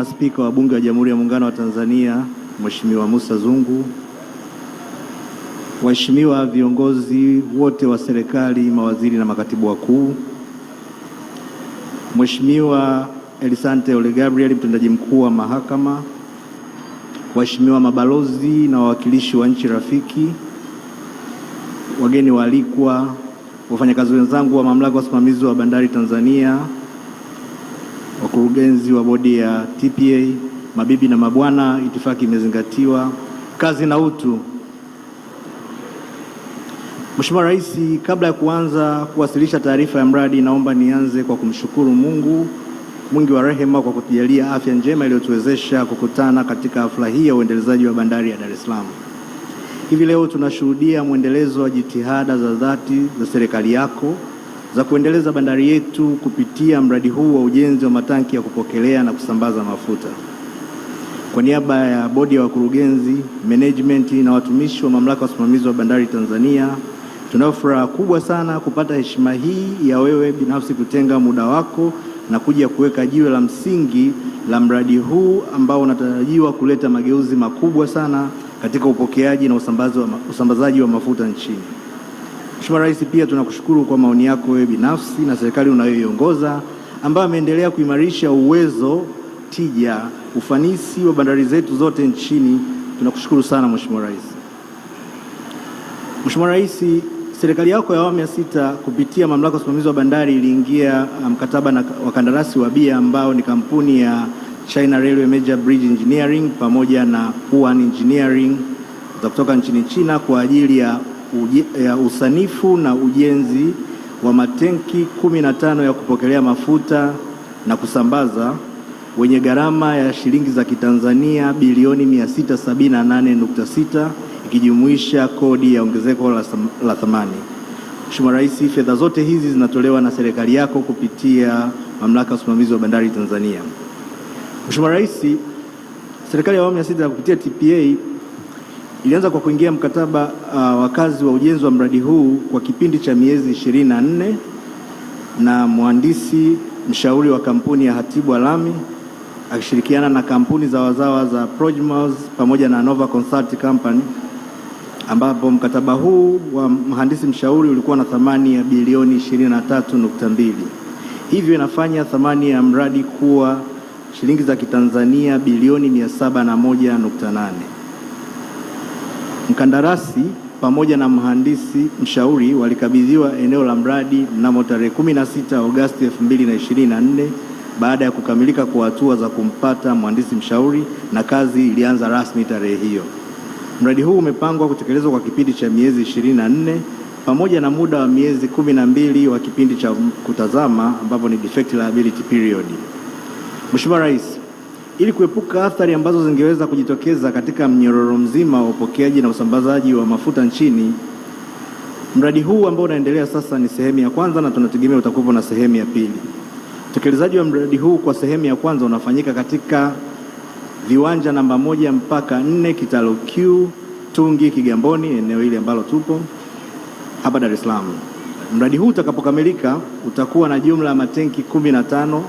Mheshimiwa Spika wa Bunge wa Jamhuri ya Muungano wa Tanzania, Mheshimiwa Mussa Zungu, waheshimiwa viongozi wote wa serikali, mawaziri na makatibu wakuu, Mheshimiwa Elisante Ole Gabriel, mtendaji mkuu wa mahakama, waheshimiwa mabalozi na wawakilishi wa nchi rafiki, wageni waalikwa, wafanyakazi wenzangu wa Mamlaka ya Usimamizi wa Bandari Tanzania, wakurugenzi wa bodi ya TPA, mabibi na mabwana, itifaki imezingatiwa. Kazi na utu. Mheshimiwa Rais, kabla ya kuanza kuwasilisha taarifa ya mradi, naomba nianze kwa kumshukuru Mungu mwingi wa rehema kwa kutujalia afya njema iliyotuwezesha kukutana katika hafla hii ya uendelezaji wa bandari ya Dar es Salaam. Hivi leo tunashuhudia mwendelezo wa jitihada za dhati za serikali yako za kuendeleza bandari yetu kupitia mradi huu wa ujenzi wa matanki ya kupokelea na kusambaza mafuta. Kwa niaba ya bodi ya wakurugenzi, management na watumishi wa Mamlaka ya Usimamizi wa Bandari Tanzania, tunayo furaha kubwa sana kupata heshima hii ya wewe binafsi kutenga muda wako na kuja kuweka jiwe la msingi la mradi huu ambao unatarajiwa kuleta mageuzi makubwa sana katika upokeaji na usambazaji wa mafuta nchini. Mheshimiwa Rais, pia tunakushukuru kwa maoni yako wewe binafsi na serikali unayoiongoza ambayo ameendelea kuimarisha uwezo, tija, ufanisi wa bandari zetu zote nchini. Tunakushukuru sana Mheshimiwa Rais. Mheshimiwa Rais, serikali yako ya awamu ya 6 kupitia Mamlaka ya Usimamizi wa Bandari iliingia mkataba na wakandarasi wa BIA ambao ni kampuni ya China Railway Major Bridge Engineering pamoja na Huan Engineering za kutoka nchini China kwa ajili ya usanifu na ujenzi wa matenki 15 ya kupokelea mafuta na kusambaza wenye gharama ya shilingi za Kitanzania bilioni 678.6 ikijumuisha kodi ya ongezeko la thamani. Mheshimiwa Rais, fedha zote hizi zinatolewa na serikali yako kupitia Mamlaka ya Usimamizi wa Bandari Tanzania. Mheshimiwa Rais, serikali ya awamu ya 6 kupitia TPA ilianza kwa kuingia mkataba wa kazi wa ujenzi wa mradi huu kwa kipindi cha miezi 24 na mhandisi mshauri wa kampuni ya Hatibu Alami akishirikiana na kampuni za wazawa za Projmos pamoja na Nova Consult Company, ambapo mkataba huu wa mhandisi mshauri ulikuwa na thamani ya bilioni 23.2. Hivyo inafanya thamani ya mradi kuwa shilingi za Kitanzania bilioni 701.8. Mkandarasi pamoja na mhandisi mshauri walikabidhiwa eneo la mradi mnamo tarehe 16 Agosti 2024 baada ya kukamilika kwa hatua za kumpata mhandisi mshauri, na kazi ilianza rasmi tarehe hiyo. Mradi huu umepangwa kutekelezwa kwa kipindi cha miezi 24 pamoja na muda wa miezi 12 wa kipindi cha kutazama ambapo ni defect liability period. Mheshimiwa Rais, ili kuepuka athari ambazo zingeweza kujitokeza katika mnyororo mzima wa upokeaji na usambazaji wa mafuta nchini, mradi huu ambao unaendelea sasa ni sehemu ya kwanza na tunategemea utakuwa na sehemu ya pili. Utekelezaji wa mradi huu kwa sehemu ya kwanza unafanyika katika viwanja namba 1 mpaka 4 Kitalo Q, Tungi, Kigamboni, eneo hili ambalo tupo hapa Dar es Salaam. Mradi huu utakapokamilika utakuwa na jumla ya matenki 15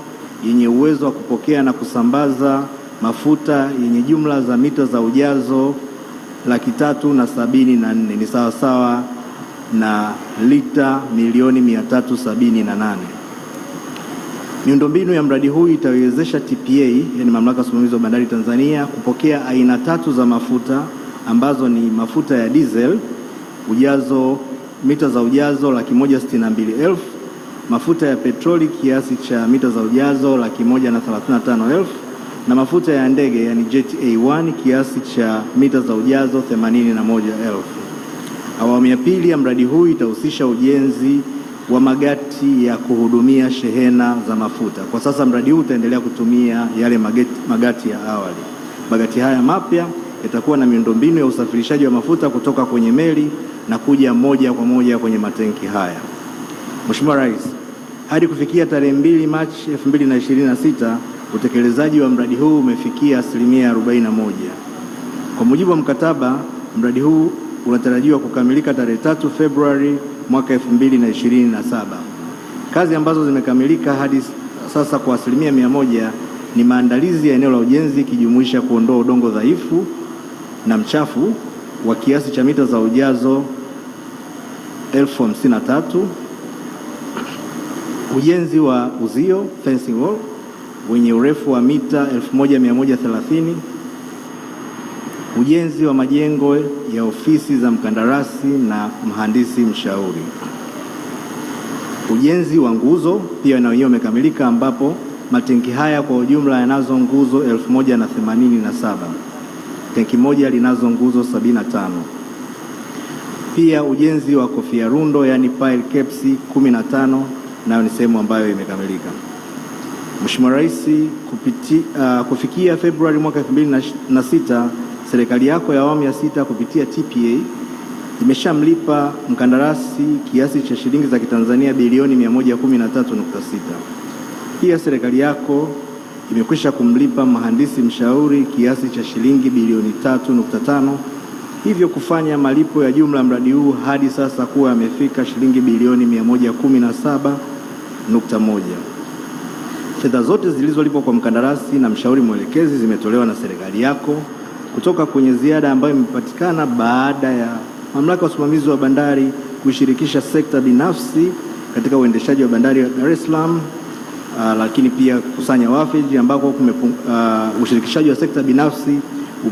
yenye uwezo wa kupokea na kusambaza mafuta yenye jumla za mita za ujazo 374,000, ni sawasawa na lita milioni 378. Miundombinu ya mradi huu itawezesha TPA, yani Mamlaka ya Usimamizi wa Bandari Tanzania, kupokea aina 3 za mafuta ambazo ni mafuta ya diesel ujazo mita za ujazo 162,000, mafuta ya petroli kiasi cha mita za ujazo 135,000 na mafuta ya ndege yani Jet A1 kiasi cha mita za ujazo 81,000. Awamu ya pili ya mradi huu itahusisha ujenzi wa magati ya kuhudumia shehena za mafuta. Kwa sasa mradi huu utaendelea kutumia yale magati ya awali. Magati haya mapya yatakuwa na miundombinu ya usafirishaji wa mafuta kutoka kwenye meli na kuja moja kwa moja kwenye matenki haya. Mheshimiwa Rais, hadi kufikia tarehe 2 Machi 2026 utekelezaji wa mradi huu umefikia 41%. Kwa mujibu wa mkataba, mradi huu unatarajiwa kukamilika tarehe 3 Februari mwaka 2027. Kazi ambazo zimekamilika hadi sasa kwa 100% ni maandalizi ya eneo la ujenzi ikijumuisha kuondoa udongo dhaifu na mchafu wa kiasi cha mita za ujazo 53,000, ujenzi wa uzio fencing wall wenye urefu wa mita 1130, ujenzi wa majengo ya ofisi za mkandarasi na mhandisi mshauri. Ujenzi wa nguzo pia na wenyewe umekamilika, ambapo matenki haya kwa ujumla yanazo nguzo 1087. Tenki moja linazo nguzo 75. Pia ujenzi wa kofia rundo yani pile caps 15 nayo ni sehemu ambayo imekamilika. Mheshimiwa Rais, kufikia Februari mwaka 2006, serikali yako ya awamu ya sita kupitia TPA imeshamlipa mkandarasi kiasi cha shilingi za Kitanzania bilioni 113.6. Pia serikali yako imekwisha kumlipa mhandisi mshauri kiasi cha shilingi bilioni 3.5, hivyo kufanya malipo ya jumla mradi huu hadi sasa kuwa yamefika shilingi bilioni 117.1. Fedha zote zilizolipwa kwa mkandarasi na mshauri mwelekezi zimetolewa na serikali yako kutoka kwenye ziada ambayo imepatikana baada ya Mamlaka ya Usimamizi wa Bandari kushirikisha sekta binafsi katika uendeshaji wa bandari ya Dar es Salaam, lakini pia kukusanya wafiji ambako ushirikishaji wa sekta binafsi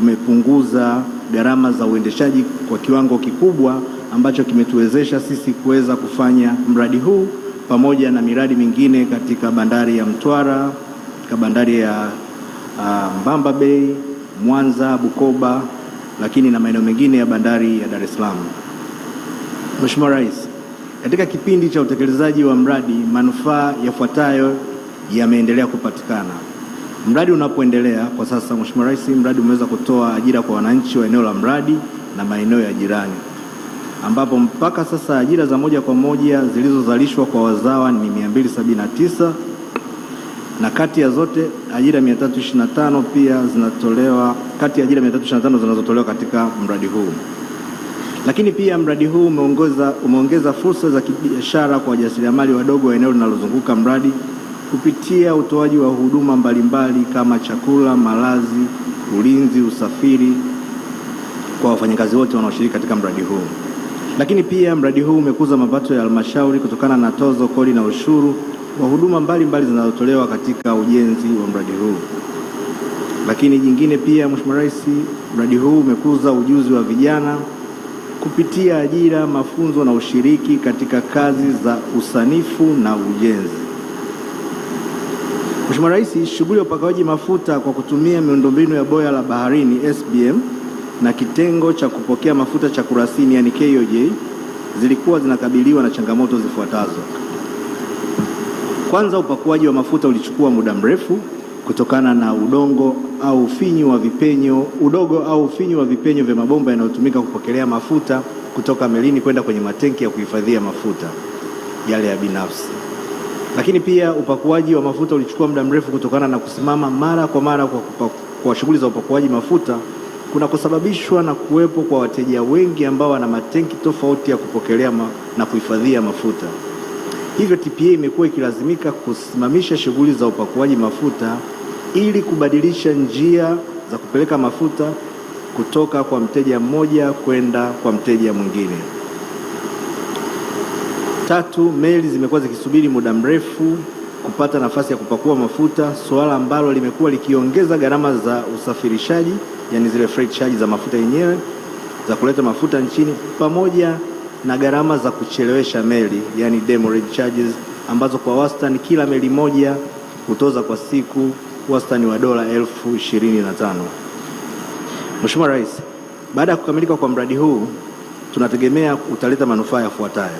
umepunguza gharama za uendeshaji kwa kiwango kikubwa, ambacho kimetuwezesha sisi kuweza kufanya mradi huu pamoja na miradi mingine katika bandari ya Mtwara, katika bandari ya Mbamba Bay, Mwanza, Bukoba, lakini na maeneo mengine ya bandari ya Dar es Salaam. Mheshimiwa Rais, katika kipindi cha utekelezaji wa mradi manufaa yafuatayo yameendelea kupatikana. Mradi unapoendelea kwa sasa, Mheshimiwa Rais, mradi umeweza kutoa ajira kwa wananchi wa eneo la mradi na maeneo ya jirani, ambapo mpaka sasa ajira za moja kwa moja zilizozalishwa kwa wazawa ni 279, na kati ya zote ajira 325 pia zinatolewa, kati ya ajira 325 zinazotolewa katika mradi huu. Lakini pia mradi huu umeongeza fursa za kibiashara kwa wajasiriamali wadogo wa eneo linalozunguka mradi kupitia utoaji wa huduma mbalimbali kama chakula, malazi, ulinzi, usafiri kwa wafanyakazi wote wanaoshiriki katika mradi huu. Lakini pia mradi huu umekuza mapato ya halmashauri kutokana na tozo, kodi na ushuru wa huduma mbalimbali zinazotolewa katika ujenzi wa mradi huu. Lakini jingine pia, Mheshimiwa Rais, mradi huu umekuza ujuzi wa vijana kupitia ajira, mafunzo na ushiriki katika kazi za usanifu na ujenzi. Mheshimiwa Rais, shughuli ya upakaji mafuta kwa kutumia miundombinu ya boya la baharini SBM na kitengo cha kupokea mafuta cha Kurasini yani KOJ zilikuwa zinakabiliwa na changamoto zifuatazo. Kwanza, upakuaji wa mafuta ulichukua muda mrefu kutokana na udogo au ufinyu wa vipenyo vya mabomba yanayotumika kupokelea mafuta kutoka melini kwenda kwenye matenki ya kuhifadhia mafuta yale ya binafsi. Lakini pia upakuaji wa mafuta ulichukua muda mrefu kutokana na kusimama mara kwa mara kwa shughuli za upakuaji mafuta kunakosababishwa na kuwepo kwa wateja wengi ambao wana matenki tofauti ya kupokelea na kuhifadhia mafuta. Hivyo TPA imekuwa ikilazimika kusimamisha shughuli za upakuaji mafuta ili kubadilisha njia za kupeleka mafuta kutoka kwa mteja mmoja kwenda kwa mteja mwingine. Tatu, meli zimekuwa zikisubiri muda mrefu kupata nafasi ya kupakua mafuta, suala ambalo limekuwa likiongeza gharama za usafirishaji, yani zile freight charges za mafuta yenyewe za kuleta mafuta nchini, pamoja na gharama za kuchelewesha meli, yani demurrage charges, ambazo kwa wastani kila meli moja hutoza kwa siku wastani wa dola 25,000. Mheshimiwa Rais, baada ya kukamilika kwa mradi huu tunategemea utaleta manufaa yafuatayo.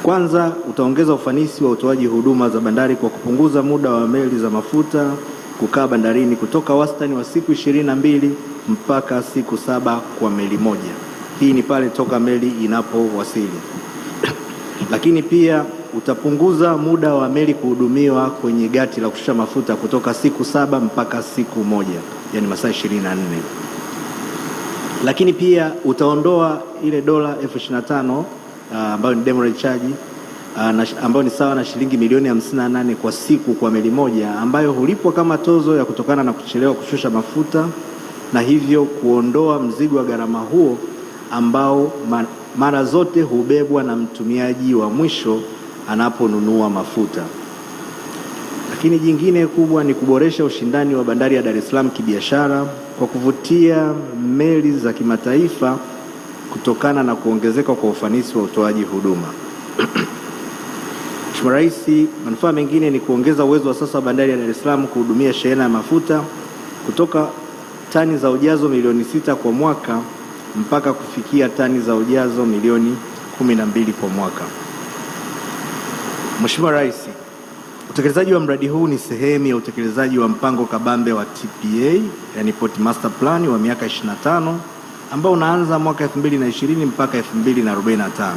Kwanza, utaongeza ufanisi wa utoaji huduma za bandari kwa kupunguza muda wa meli za mafuta kukaa bandarini kutoka wastani wa siku 22 mpaka siku 7 kwa meli moja. Hii ni pale toka meli inapowasili. Lakini pia utapunguza muda wa meli kuhudumiwa kwenye gati la kushusha mafuta kutoka siku 7 mpaka siku 1, yani masaa 24. Lakini pia utaondoa ile dola 25,000 ambayo ni demurrage charge ambayo ni sawa na shilingi milioni 58 kwa siku kwa meli moja, ambayo hulipwa kama tozo ya kutokana na kuchelewa kushusha mafuta, na hivyo kuondoa mzigo wa gharama huo ambao mara zote hubebwa na mtumiaji wa mwisho anaponunua mafuta. Lakini jingine kubwa ni kuboresha ushindani wa bandari ya Dar es Salaam kibiashara kwa kuvutia meli za kimataifa kutokana na kuongezeka kwa ufanisi wa utoaji huduma. Mheshimiwa Rais, manufaa mengine ni kuongeza uwezo wa sasa wa bandari ya Dar es Salaam kuhudumia shehena ya mafuta kutoka tani za ujazo milioni 6 kwa mwaka mpaka kufikia tani za ujazo milioni 12 kwa mwaka. Mheshimiwa Rais, utekelezaji wa mradi huu ni sehemu ya utekelezaji wa mpango kabambe wa TPA, yani Port Master Plan wa miaka 25 ambao unaanza mwaka 2020 mpaka 2045.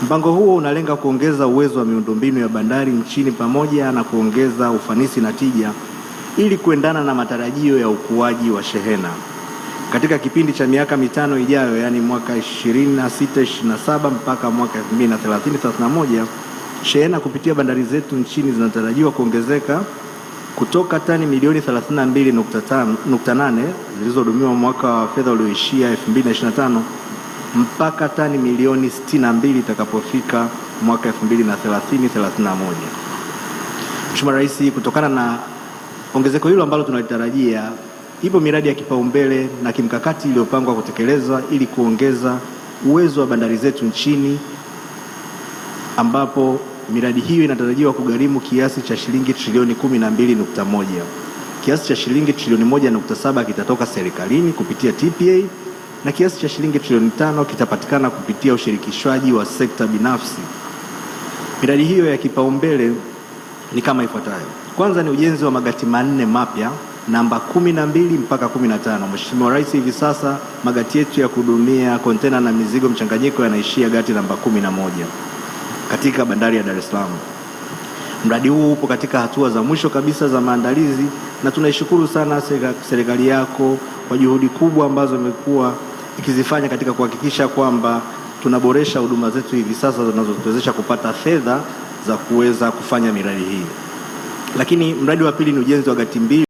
Mpango huo unalenga kuongeza uwezo wa miundombinu ya bandari nchini pamoja na kuongeza ufanisi na tija ili kuendana na matarajio ya ukuaji wa shehena. Katika kipindi cha miaka mitano ijayo, yani mwaka 26-27 mpaka mwaka 2030-31, shehena kupitia bandari zetu nchini zinatarajiwa kuongezeka kutoka tani milioni 32.8 zilizohudumiwa mwaka wa fedha ulioishia 2025 mpaka tani milioni 62 itakapofika mwaka 2030-31. Mheshimiwa Rais, kutokana na ongezeko hilo ambalo tunalitarajia, ipo miradi ya kipaumbele na kimkakati iliyopangwa kutekelezwa ili kuongeza uwezo wa bandari zetu nchini, ambapo miradi hiyo inatarajiwa kugharimu kiasi cha shilingi trilioni 12.1. Kiasi cha shilingi trilioni 1.7 kitatoka serikalini kupitia TPA na kiasi cha shilingi trilioni 5 kitapatikana kupitia ushirikishwaji wa sekta binafsi. Miradi hiyo ya kipaumbele ni kama ifuatayo. Kwanza ni ujenzi wa magati manne mapya namba 12 mpaka 15. Mheshimiwa Rais, hivi sasa magati yetu ya kuhudumia kontena na mizigo mchanganyiko yanaishia gati namba 11 katika bandari ya Dar es Salaam. Mradi huu upo katika hatua za mwisho kabisa za maandalizi na tunaishukuru sana serikali yako kwa juhudi kubwa ambazo imekuwa ikizifanya katika kuhakikisha kwamba tunaboresha huduma zetu hivi sasa zinazotuwezesha kupata fedha za kuweza kufanya miradi hii. Lakini mradi wa pili ni ujenzi wa gati 2